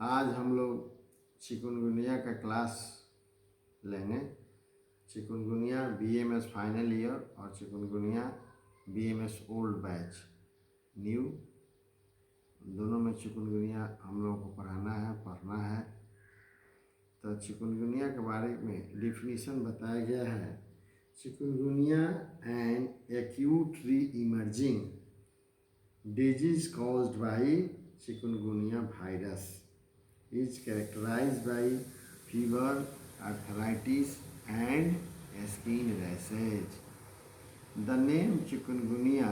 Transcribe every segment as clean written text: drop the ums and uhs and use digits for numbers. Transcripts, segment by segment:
आज हम लोग चिकुनगुनिया का क्लास लेंगे। चिकुनगुनिया BMS फाइनल ईयर और chikungunya BMS old batch new, दोनों में चिकुनगुनिया हम लोगों को पढ़ना है। तो चिकुनगुनिया के बारे में डिफिनीशन बताया गया है। चिकुनगुनिया एन एक्यूट री emerging disease caused by chikungunya virus is characterized by fever, arthritis and skin rashes. The name chikungunya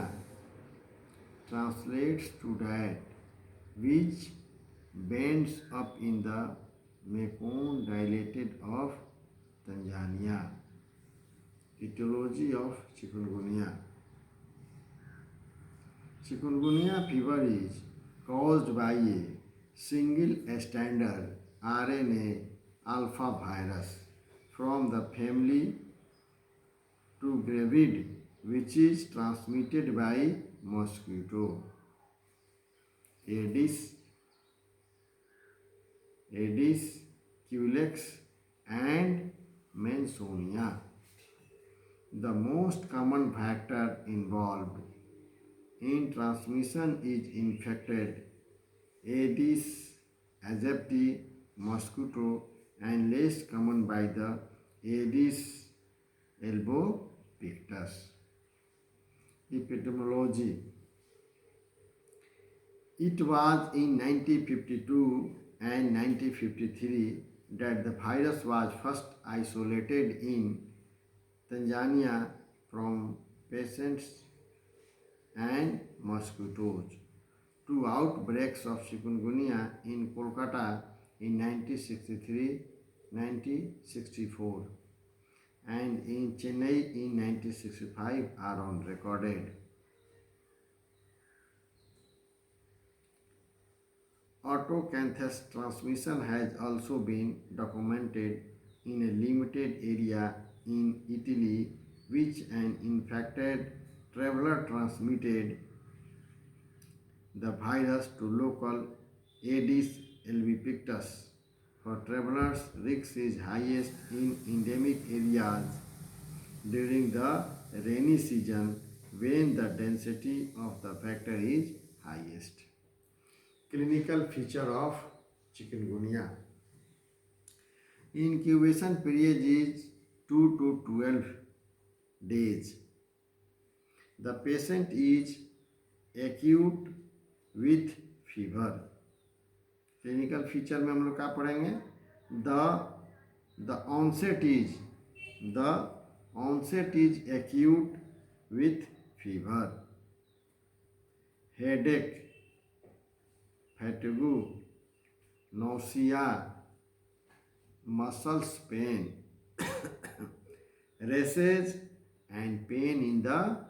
translates to that which bends up in the Mekong dilated of Tanzania. Etiology of chikungunya. Chikungunya fever is caused by a single standard RNA alpha virus from the family to gravid, which is transmitted by mosquito. Aedes, Culex and Mansonia. The most common factor involved in transmission is infected Aedes aegypti mosquito and less common by the Aedes albopictus. Epidemiology. It was in 1952 and 1953 that the virus was first isolated in Tanzania from patients and mosquitoes. Two outbreaks of chikungunya in Kolkata in 1963-1964 and in Chennai in 1965 are on recorded. Autocanthus transmission has also been documented in a limited area in Italy, which an infected traveler transmitted the virus to local Aedes albopictus. For travelers, risk is highest in endemic areas during the rainy season when the density of the vector is highest. Clinical feature of chikungunya. Incubation period is 2 to 12 days. The patient is acute with fever. Clinical feature में हम लोग क्या पढ़ेंगे? The onset is acute with fever, headache, fatigue, nausea, muscles pain, rashes and pain in the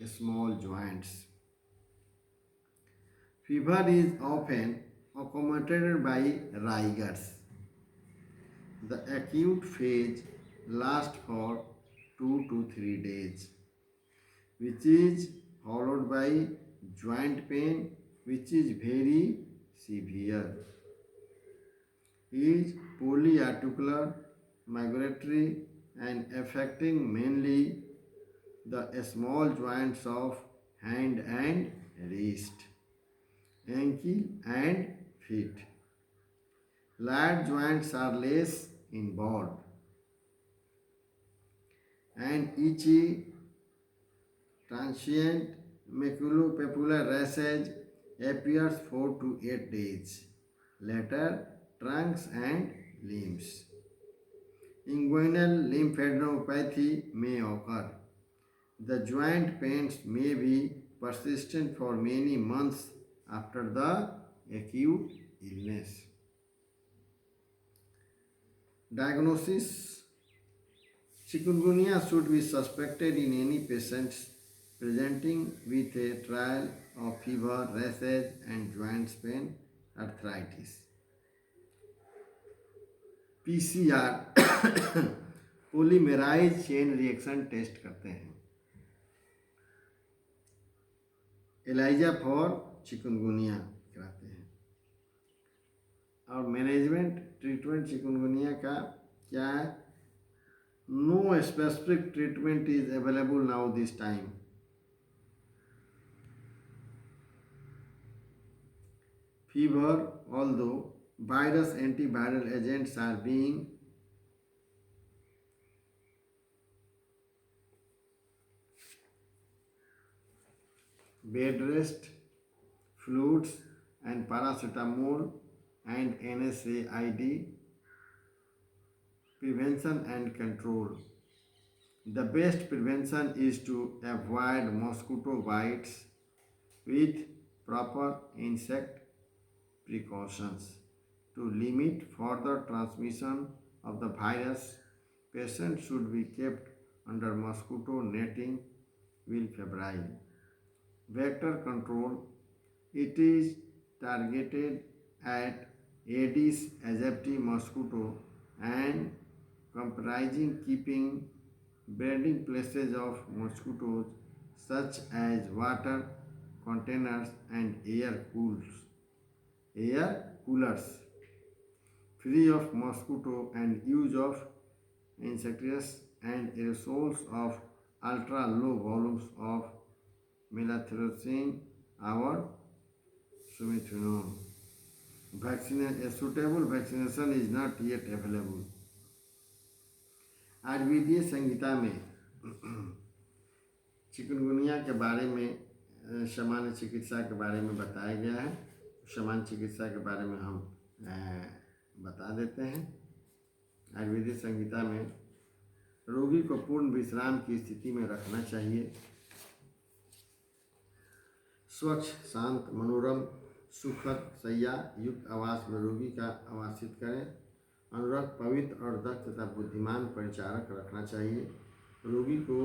small joints. Fever is often accompanied by rigors. The acute phase lasts for 2 to 3 days, which is followed by joint pain, which is very severe. Is polyarticular, migratory and affecting mainly the small joints of hand and wrist, ankle and feet. Large joints are less involved and itchy, transient maculopapular rashes appears 4 to 8 days. Later, trunks and limbs. Inguinal lymphadenopathy may occur. The joint pains may be persistent for many months after the acute illness. Diagnosis. Chikungunya should be suspected in any patients presenting with a trial of fever, rashes and joint pain, arthritis. PCR polymerase chain reaction test करते हैं. ELISA for chikungunya कराते हैं. और management treatment chikungunya का क्या है? No specific treatment is available now this time. Fever, although virus antiviral agents are being bed rest, fluids and paracetamol and NSAID prevention and control. The best prevention is to avoid mosquito bites with proper insect precautions. To limit further transmission of the virus, patients should be kept under mosquito netting while febrile. Vector control, it is targeted at Aedes aegypti mosquito and comprising keeping breeding places of mosquitoes such as water containers and air coolers free of mosquito and use of insecticides and aerosols of ultra low volumes of melathrexine or sumitrinone. A suitable vaccination is not yet available. आयुर्वेदीय संहिता में chikungunya के बारे में सामान्य चिकित्सा के बारे में बताया गया है. सामान्य चिकित्सा के बारे में हम बता देते हैं. आयुर्वेदिक संहिता में रोगी को पूर्ण विश्राम की स्थिति में रखना चाहिए. स्वच्छ, शांत, मनोरम, सुखद शैया युक्त आवास में रोगी का आवासित करें. अनुरक्त, पवित्र और दक्ष तथा बुद्धिमान परिचारक रखना चाहिए. रोगी को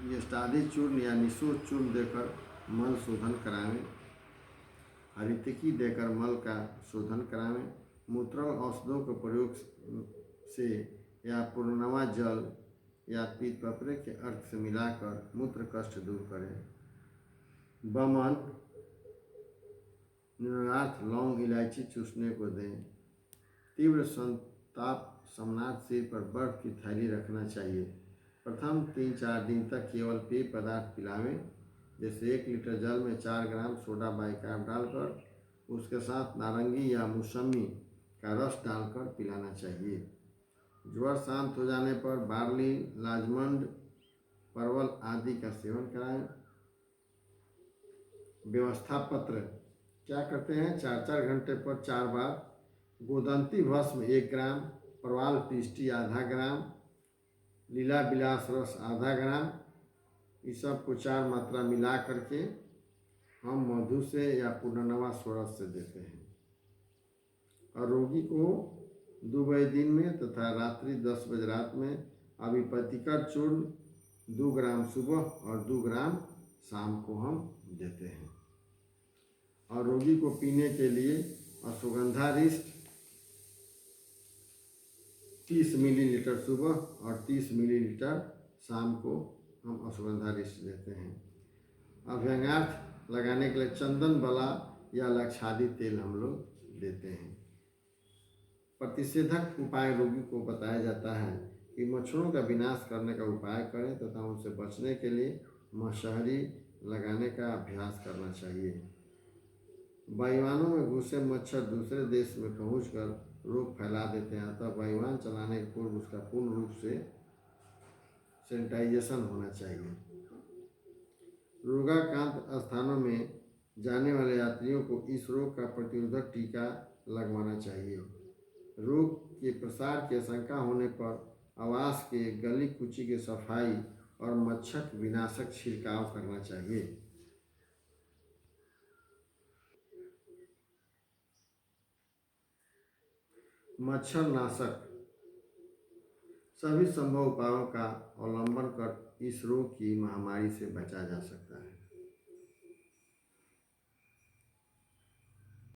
यष्टादि चूर्ण या निशोध चूर्ण देकर मल शोधन करावें. हरितकी देकर मल का शोधन करावें. मूत्र औषधों के प्रयोग से या पूर्णवा जल या पीतपत्र के अर्क से मिलाकर मूत्र कष्ट दूर करें. बमन, निरार्थ, लौंग, इलायची चूसने को दें. तीव्र संताप समनाथ सिर पर बर्फ की थैली रखना चाहिए. प्रथम 3-4 दिन तक केवल पेय पदार्थ पिलावें, जैसे 1 लीटर जल में 4 ग्राम सोडा बाइकार्ब डालकर उसके साथ नारंगी या मौसमी का रस डालकर पिलाना चाहिए. ज्वर शांत हो जाने पर बार्ली, लाजमंड, परवल आदि का सेवन कराएं. व्यवस्था पत्र क्या करते हैं? 4-4 घंटे पर 4 बार गोदंती भस्म 1 ग्राम, परवाल पीष्टी आधा ग्राम, लीला बिलास रस आधा ग्राम, इस सब को 4 मात्रा मिला करके हम मधु से या पूर्णनवा स्वरस से देते हैं. और रोगी को 2 बजे दिन में तथा रात्रि 10 बजे रात में अभिपतिकर चूर्ण 2 ग्राम सुबह और 2 ग्राम शाम को हम देते हैं. और रोगी को पीने के लिए अश्वगंधारिष्ट 30 मिलीलीटर सुबह और 30 मिलीलीटर शाम को हम अश्वगंधारिष्ट देते हैं. अभ्यंगार्थ लगाने के लिए चंदन बला या लक्षादि तेल हम लोग देते हैं. प्रतिषेधक उपाय रोगी को बताया जाता है कि मच्छरों का विनाश करने का उपाय करें तथा उनसे बचने के लिए मशहरी लगाने का अभ्यास करना चाहिए. बाईवानों में घुसे मच्छर दूसरे देश में पहुंचकर रोग फैला देते हैं, अतः बाईवान चलाने के पूर्व उसका पूर्ण रूप से सैनिटाइजेशन होना चाहिए. रोगाक्रांत स्थानों में जाने वाले यात्रियों को इस रोग का प्रतिरोधक टीका लगवाना चाहिए. रोग के प्रसार की आशंका होने पर आवास के गली कूची की सफाई और मच्छर विनाशक छिड़काव करना चाहिए. मच्छर नाशक सभी संभव उपायों का अवलंबन कर इस रोग की महामारी से बचा जा सकता है.